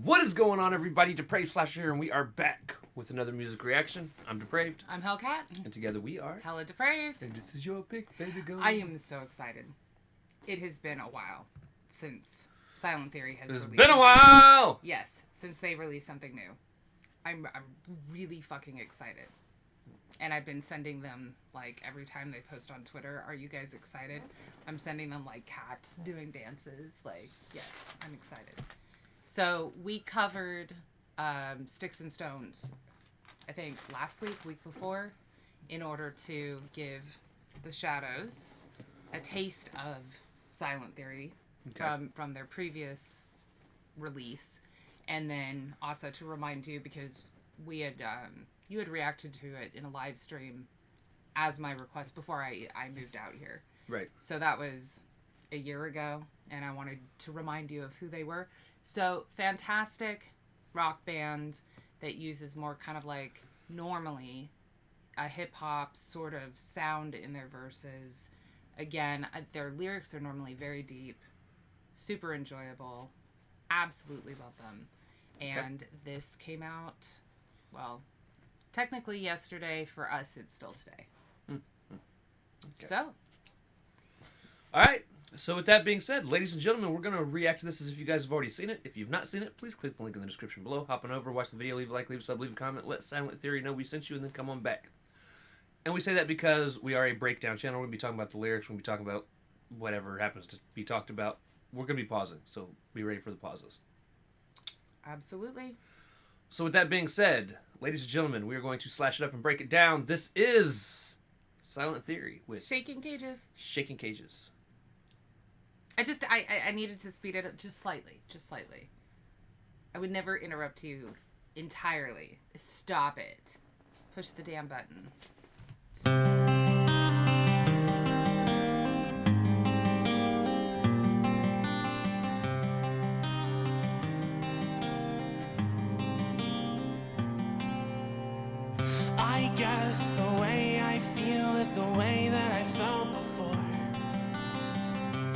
What is going on, everybody? Depraved Slasher here, and we are back with another music reaction. I'm Depraved. I'm Hellcat. And together we are HellaDepraved. And this is your pick, baby girl. I am so excited. It has been a while since Silent Theory has released. It's been a while! Yes, since they released something new. I'm really fucking excited. And I've been sending them, like, every time they post on Twitter, are you guys excited? I'm sending them, like, cats doing dances. Like, yes, I'm excited. So, we covered Sticks and Stones, I think, last week before, in order to give the Shadows a taste of Silent Theory from their previous release. And then also to remind you, because we had you had reacted to it in a live stream as my request before I moved out here. Right. So that was a year ago, and I wanted to remind you of who they were. So, fantastic rock band that uses more kind of like normally a hip-hop sort of sound in their verses. Again, their lyrics are normally very deep, super enjoyable, absolutely love them. And this came out, well, technically yesterday. For us, it's still today. So. All right. So with that being said, ladies and gentlemen, we're going to react to this as if you guys have already seen it. If you've not seen it, please click the link in the description below. Hop on over, watch the video, leave a like, leave a sub, leave a comment, let Silent Theory know we sent you, and then come on back. And we say that because we are a breakdown channel. We're going to be talking about the lyrics. We're going to be talking about whatever happens to be talked about. We're going to be pausing, so be ready for the pauses. Absolutely. So with that being said, ladies and gentlemen, we are going to slash it up and break it down. This is Silent Theory with Shaking Cages. Shaking Cages. I needed to speed it up just slightly. I would never interrupt you entirely. Stop it. Push the damn button. I guess the way I feel is the way that I felt before.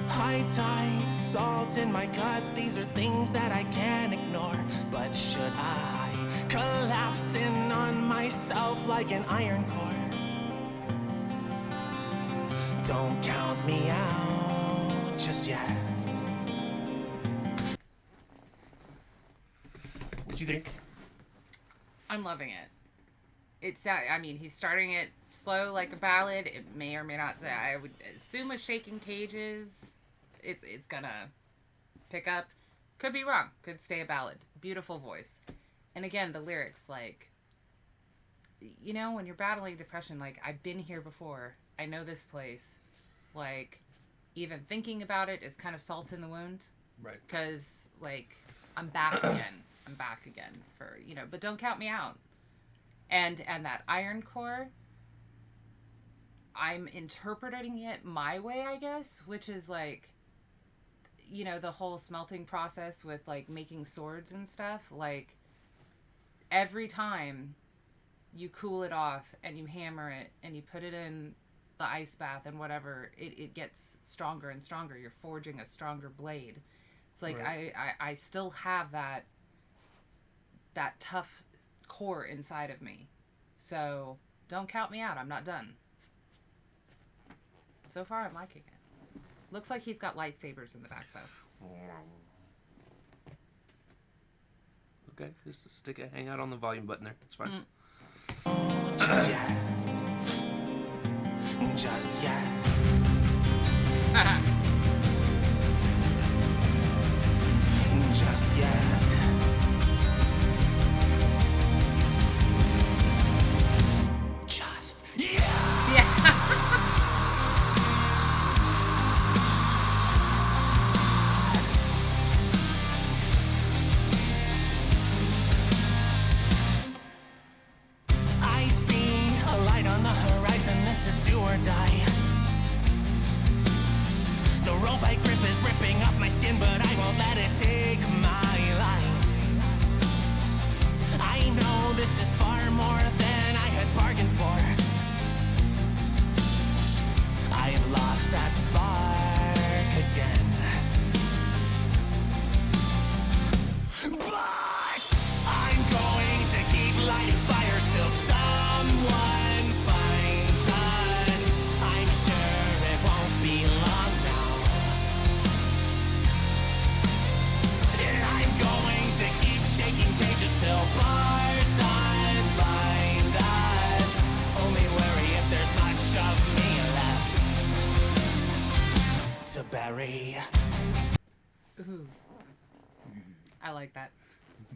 High tide, salt in my gut, these are things that I can't ignore. But should I collapse in on myself like an iron core? Don't count me out just yet. What do you think? I'm loving it. It's, I mean, he's starting it slow like a ballad. It may or may not, I would assume with Shaking Cages, it's gonna pick up. Could be wrong. Could stay a ballad. Beautiful voice. And again, the lyrics, like, you know, when you're battling depression, like, I've been here before. I know this place. Like, even thinking about it is kind of salt in the wound. Right. Because, like, I'm back again. I'm back again for, you know, but don't count me out. And that iron core, I'm interpreting it my way, I guess, which is like, you know, the whole smelting process with like making swords and stuff. Like, every time you cool it off and you hammer it and you put it in the ice bath and whatever, it gets stronger and stronger. You're forging a stronger blade. It's like, right. I still have that tough core inside of me. So don't count me out. I'm not done. So far, I'm liking it. Looks like he's got lightsabers in the back, though. Okay, just hang out on the volume button there. It's fine. Just yet. Just yet. Just yet. Just I see a light on the horizon. This is do or die. The rope I grip is ripping off my skin, but I won't let it take my life. bury. Ooh. I like that.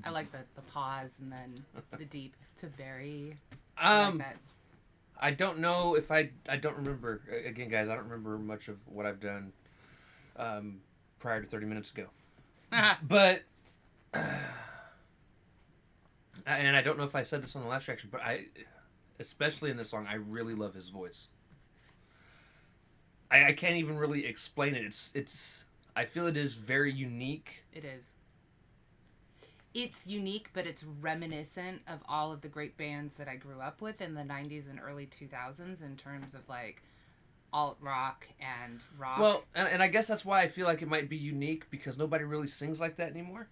I like the pause and then the deep to bury. I like that. I don't know if I don't remember. Again, guys, I don't remember much of what I've done prior to 30 minutes ago. But, and I don't know if I said this on the last reaction, but especially in this song, I really love his voice. I can't even really explain it. It's. I feel it is very unique. It is. It's unique, but it's reminiscent of all of the great bands that I grew up with in the 90s and early 2000s in terms of, like, alt rock and rock. Well, and I guess that's why I feel like it might be unique, because nobody really sings like that anymore.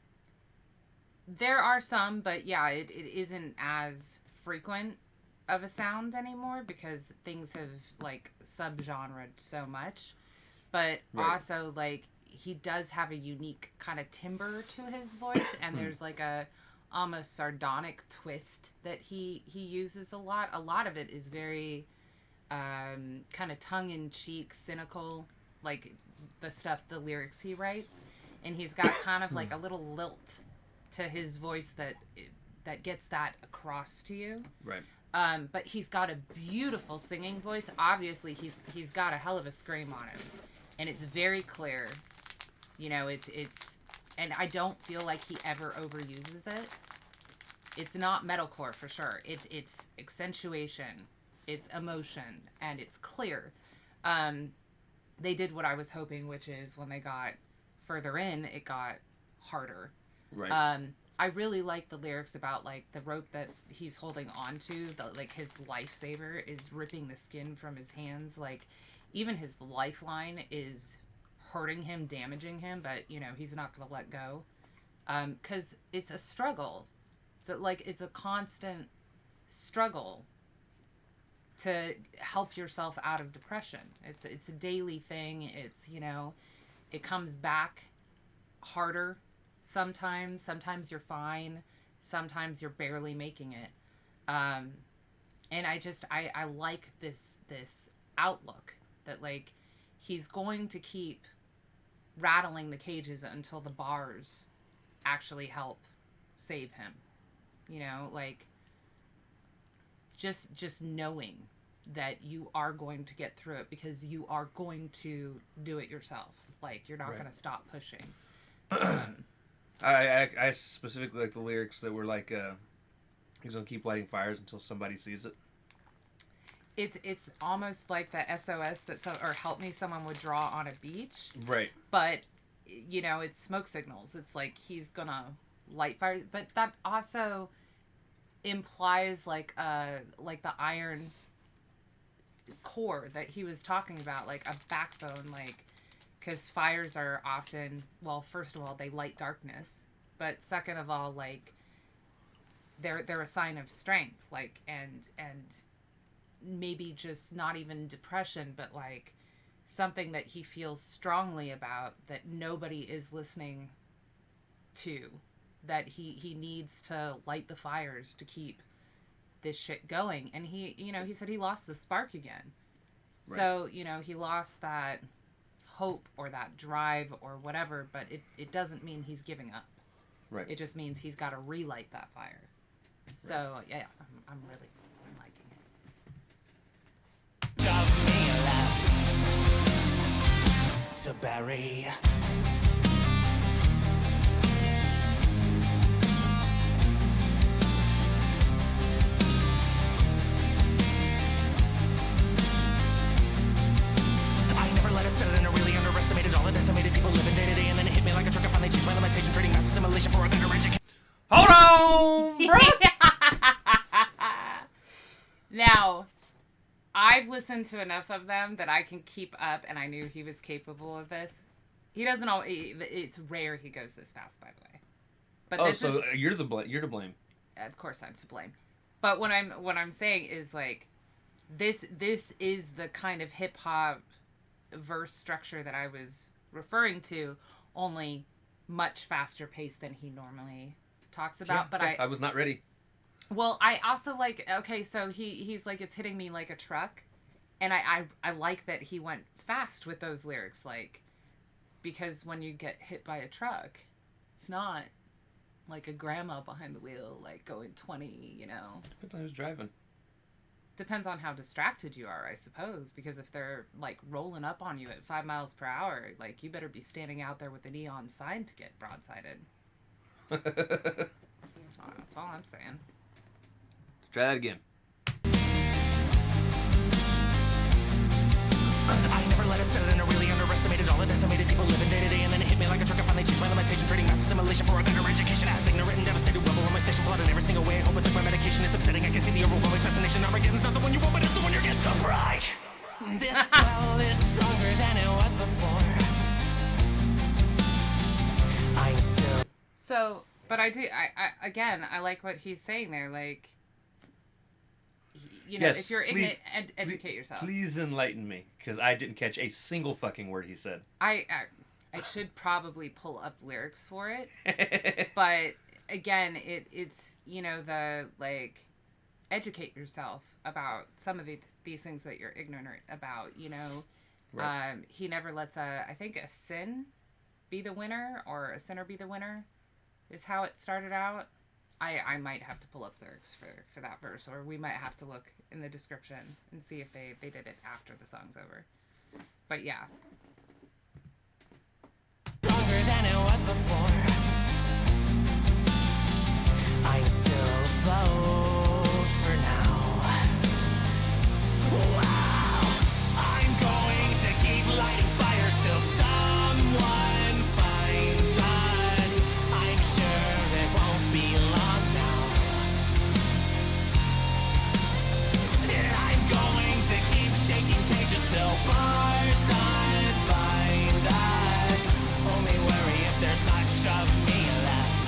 There are some, but yeah, it isn't as frequent of a sound anymore because things have, like, subgenred so much. But also, like, he does have a unique kind of timbre to his voice, and there's like a almost sardonic twist that he uses a lot. A lot of it is very kind of tongue-in-cheek, cynical, like the lyrics he writes, and he's got kind of like a little lilt to his voice that gets that across to you. Right. But he's got a beautiful singing voice. Obviously, he's got a hell of a scream on him, and it's very clear. You know, it's, and I don't feel like he ever overuses it. It's not metalcore for sure. It's accentuation, it's emotion, and it's clear. They did what I was hoping, which is when they got further in, it got harder. Right. I really like the lyrics about, like, the rope that he's holding on to, like, his lifesaver is ripping the skin from his hands. Like, even his lifeline is hurting him, damaging him, but, you know, he's not going to let go. Because it's a struggle. So, like, it's a constant struggle to help yourself out of depression. It's a daily thing. It's, you know, it comes back harder sometimes. Sometimes you're fine. Sometimes you're barely making it. And I like this outlook that, like, he's going to keep rattling the cages until the bars actually help save him. You know, like, just knowing that you are going to get through it because you are going to do it yourself. Like, you're not going to stop pushing. I specifically like the lyrics that were like, he's going to keep lighting fires until somebody sees it. It's almost like the SOS or help me someone would draw on a beach. Right. But, you know, it's smoke signals. It's like he's going to light fires. But that also implies like the iron core that he was talking about, like a backbone, like, because fires are often, well, first of all, they light darkness, but second of all, like, they're a sign of strength, like, and maybe just not even depression, but like something that he feels strongly about that nobody is listening to, that he needs to light the fires to keep this shit going. And he, you know, he said he lost the spark again. Right. So, you know, he lost that hope or that drive or whatever, but it doesn't mean he's giving up. Right. It just means he's got to relight that fire. Right. So, yeah, I'm liking it. Shove me left to bury. I never let it settle and I really underestimated all the decimated people living day to day, and then it hit me like a truck. I finally changed my limitation, trading mass assimilation for a better education. Hold on, bro. Now, I've listened to enough of them that I can keep up, and I knew he was capable of this. He doesn't always. It's rare he goes this fast, by the way. But this is, you're to blame. Of course, I'm to blame. But what I'm saying is, like, this is the kind of hip hop verse structure that I was referring to, only much faster paced than he normally talks about. Yeah, but I was not ready. Well, I also like, okay, so he's like, it's hitting me like a truck, and I like that he went fast with those lyrics, like, because when you get hit by a truck, it's not like a grandma behind the wheel, like going 20, you know. Depends on who's driving. Depends on how distracted you are, I suppose, because if they're like rolling up on you at 5 miles per hour, like you better be standing out there with a neon sign to get broadsided. That's all I'm saying. Try that again. I never let it settle in. I really underestimated all the decimated people living day to day, and then it hit me like a truck. I finally changed my limitation, trading mass assimilation for a better education. As ignorant and devastated rebel on my station, blood in every single way. I hope I took my medication. It's upsetting. I can see the overwhelming fascination. Armageddon's not the one you want, but it's the one you're getting so bright. This well is stronger than it was before. I'm still. So, but I again, I like what he's saying there. Like, you know, Yes, if you're please, ignorant, educate yourself. Please enlighten me, because I didn't catch a single fucking word he said. I should probably pull up lyrics for it, but again, it's you know, the like, educate yourself about some of these things that you're ignorant about. You know, Right. He never lets I think a sin be the winner, or a sinner be the winner, is how it started out. I might have to pull up lyrics for that verse, or we might have to look in the description and see if they did it after the song's over. But yeah. Stronger than it was before. I'm still afloat for now. Wow! I'm going to keep lighting fires till someone finds us. I'm sure it won't be long now. And I'm going to keep shaking cages till bars unbind us. Only worry if there's much of me left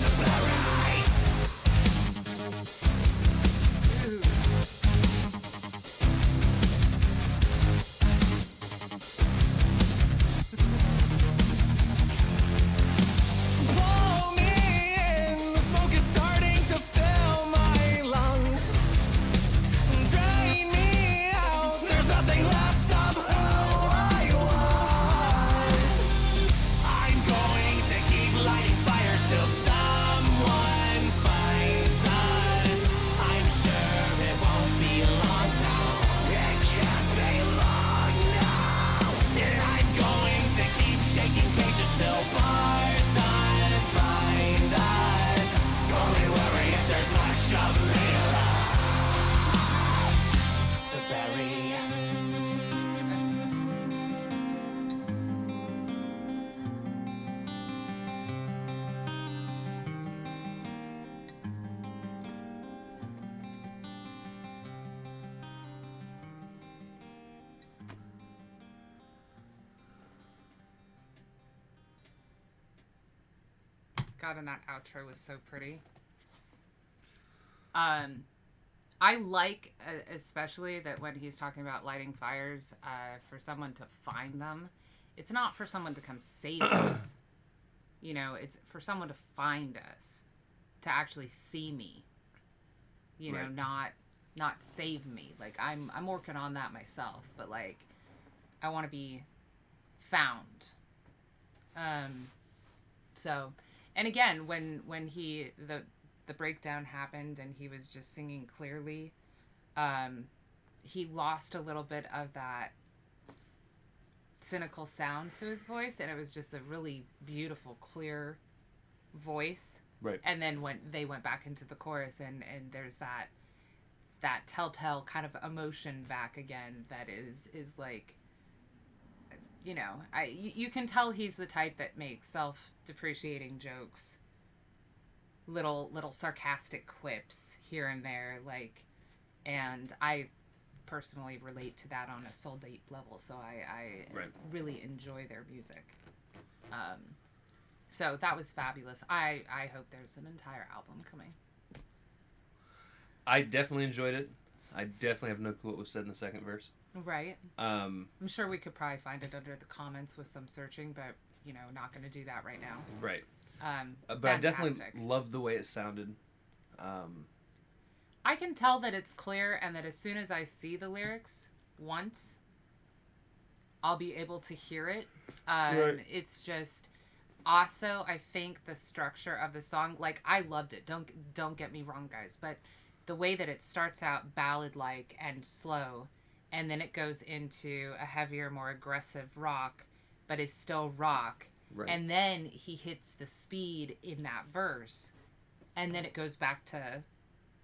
to bury. Pull me in, the smoke is starting to fill my lungs. Drain me out, there's nothing left of who I was. I'm going to keep lighting fires till someone finds us. I'm sure it won't be long now. It can't be long now. And I'm going to keep shaking cages till bars unbind us. Only worry if there's much of me left to bury. God, and that outro was so pretty. I like, especially that when he's talking about lighting fires, for someone to find them, it's not for someone to come save us. You know, it's for someone to find us, to actually see me. You know, Right. not save me. Like I'm working on that myself, but like I want to be found. So, and again, when he the breakdown happened and he was just singing clearly, he lost a little bit of that cynical sound to his voice, and it was just a really beautiful, clear voice. Right. And then when they went back into the chorus, and there's that telltale kind of emotion back again, that is like, you know, you can tell he's the type that makes self-depreciating jokes, little sarcastic quips here and there, like, and I personally relate to that on a soul deep level, so I Right. really enjoy their music. So that was fabulous. I hope there's an entire album coming. I definitely enjoyed it. I definitely have no clue what was said in the second verse. Right. Um, I'm sure we could probably find it under the comments with some searching, but, you know, not going to do that right now. right. But Fantastic. I definitely loved the way it sounded. I can tell that it's clear, and that as soon as I see the lyrics once, I'll be able to hear it. Right. It's just also, I think the structure of the song, like, I loved it. Don't get me wrong, guys, but the way that it starts out ballad like and slow, and then it goes into a heavier, more aggressive rock, but is still rock. Right. And then he hits the speed in that verse, and then it goes back to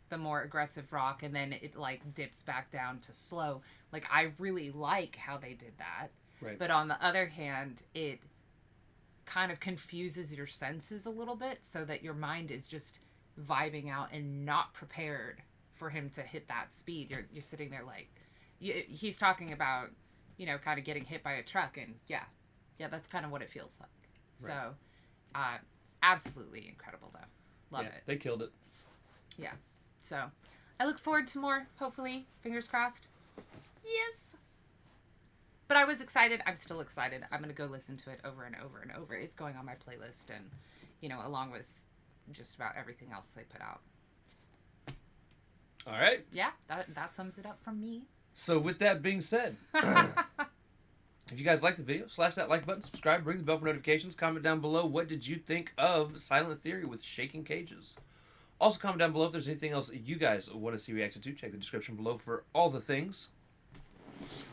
the more aggressive rock, and then it like dips back down to slow. Like, I really like how they did that. Right. But on the other hand, it kind of confuses your senses a little bit, so that your mind is just vibing out and not prepared for him to hit that speed. You're sitting there like, he's talking about, you know, kind of getting hit by a truck, and yeah, that's kind of what it feels like. Right. So, absolutely incredible though. Love it. They killed it. Yeah. So, I look forward to more, hopefully. Fingers crossed. Yes. But I was excited. I'm still excited. I'm going to go listen to it over and over and over. It's going on my playlist, and, you know, along with just about everything else they put out. All right. Yeah, that sums it up from me. So with that being said, if you guys liked the video, slash that like button, subscribe, ring the bell for notifications, comment down below what did you think of Silent Theory with Shaking Cages. Also comment down below if there's anything else you guys want to see reaction to. Check the description below for all the things.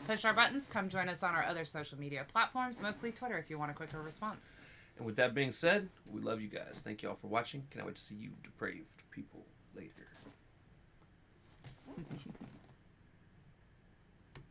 Push our buttons. Come join us on our other social media platforms, mostly Twitter if you want a quicker response. And with that being said, we love you guys. Thank you all for watching. Cannot wait to see you depraved people later.